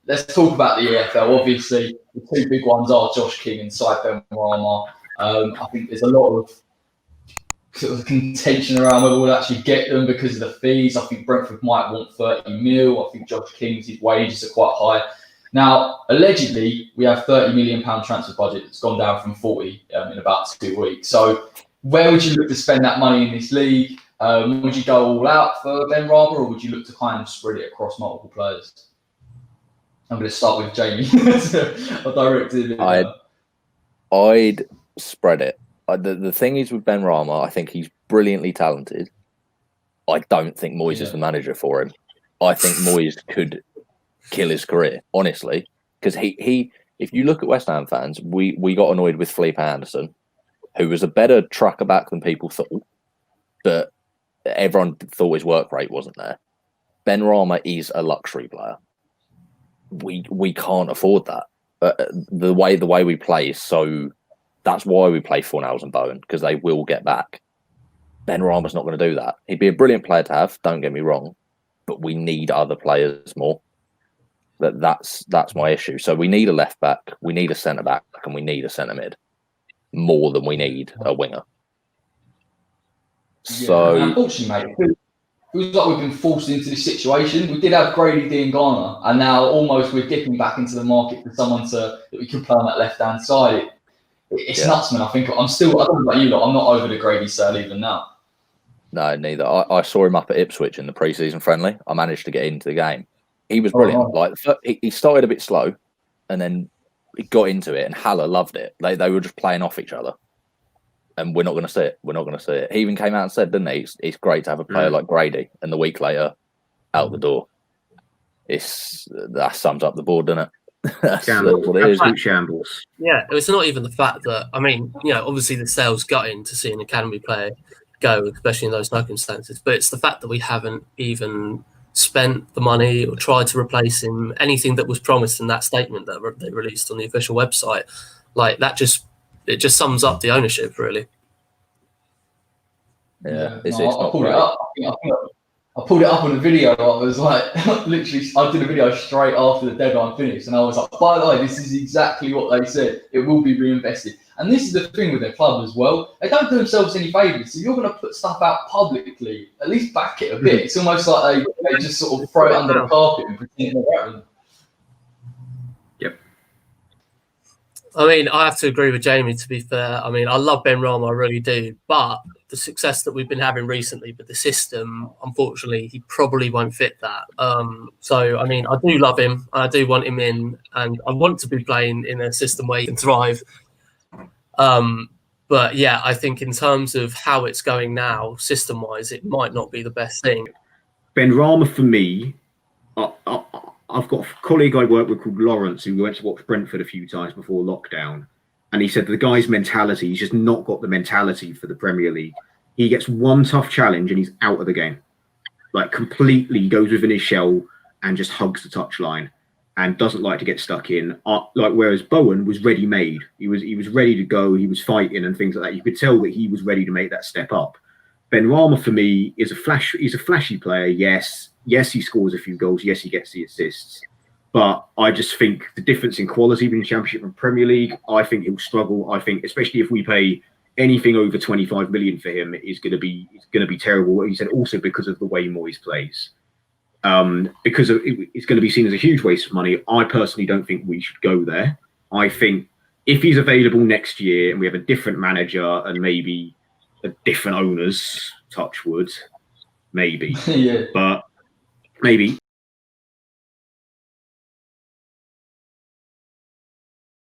let's talk about the EFL. Obviously, the two big ones are Josh King and Said Benrahma. I think there's a lot of sort of contention around whether we'll actually get them because of the fees. I think Brentford might want 30 mil. I think Josh King's his wages are quite high. Now, allegedly, we have £30 million transfer budget that's gone down from 40 in about 2 weeks. So where would you look to spend that money in this league? Would you go all out for Benrahma, or would you look to kind of spread it across multiple players? I'm going to start with Jamie. I'll direct it. I'd spread it. The thing is with Benrahma, I think he's brilliantly talented. I don't think Moyes is the manager for him. I think Moyes could kill his career, honestly. Because he, if you look at West Ham fans, we got annoyed with Felipe Anderson, who was a better tracker back than people thought, but everyone thought his work rate wasn't there. Benrahma is a luxury player. We can't afford that. The way we play is so. That's why we play Fornals and Bowen, because they will get back. Benrahma's not going to do that. He'd be a brilliant player to have, don't get me wrong, but we need other players more. That's my issue. So we need a left back, we need a centre back, and we need a centre mid more than we need a winger. So unfortunately, mate, it feels like we've been forced into this situation. We did have Grady Diangana, and now almost we're dipping back into the market for someone that we can play on that left hand side. It's nuts, man. I think I don't know about you lot, I'm not over the Grady sale even now. No, neither. I saw him up at Ipswich in the pre-season friendly. I managed to get into the game. He was brilliant. Like he started a bit slow, and then he got into it, and Haller loved it. They were just playing off each other, and we're not going to see it. We're not going to see it. He even came out and said, didn't he? It's great to have a player like Grady, and the week later, out the door. That sums up the board, doesn't it? Shambles. Absolute shambles. Yeah, it's not even the fact that, I mean, obviously the sale's gutting to see an academy player go, especially in those circumstances, but it's the fact that we haven't even spent the money or tried to replace him, anything that was promised in that statement that they released on the official website. Like that just sums up the ownership, really. Yeah, I pulled it up on a video. I was like, literally, I did a video straight after the deadline finished, and I was like, by the way, this is exactly what they said. It will be reinvested. And this is the thing with their club as well. They don't do themselves any favours. So you're going to put stuff out publicly, at least back it a bit. It's almost like they just sort of throw it under the carpet and pretend they're happening. Yep. I mean, I have to agree with Jamie, to be fair. I mean, I love Benrahma, I really do. But the success that we've been having recently with the system, unfortunately, he probably won't fit that. So, I mean, I do love him. I do want him in, and I want to be playing in a system where he can thrive. But yeah, I think in terms of how it's going now, system-wise, it might not be the best thing. Benrahma, for me, I've got a colleague I work with called Lawrence, who went to watch Brentford a few times before lockdown. And he said the guy's mentality, he's just not got the mentality for the Premier League. He gets one tough challenge and he's out of the game. Like completely goes within his shell and just hugs the touchline and doesn't like to get stuck in. Whereas Bowen was ready-made. He was ready to go. He was fighting and things like that. You could tell that he was ready to make that step up. Benrahma, for me, is he's a flashy player. Yes, he scores a few goals. Yes, he gets the assists. But I just think the difference in quality between Championship and Premier League, I think he'll struggle. I think, especially if we pay anything over 25 million for him, it's going to be terrible. He said also because of the way Moyes plays, it's going to be seen as a huge waste of money. I personally don't think we should go there. I think if he's available next year and we have a different manager and maybe a different owners, touch wood, maybe, but maybe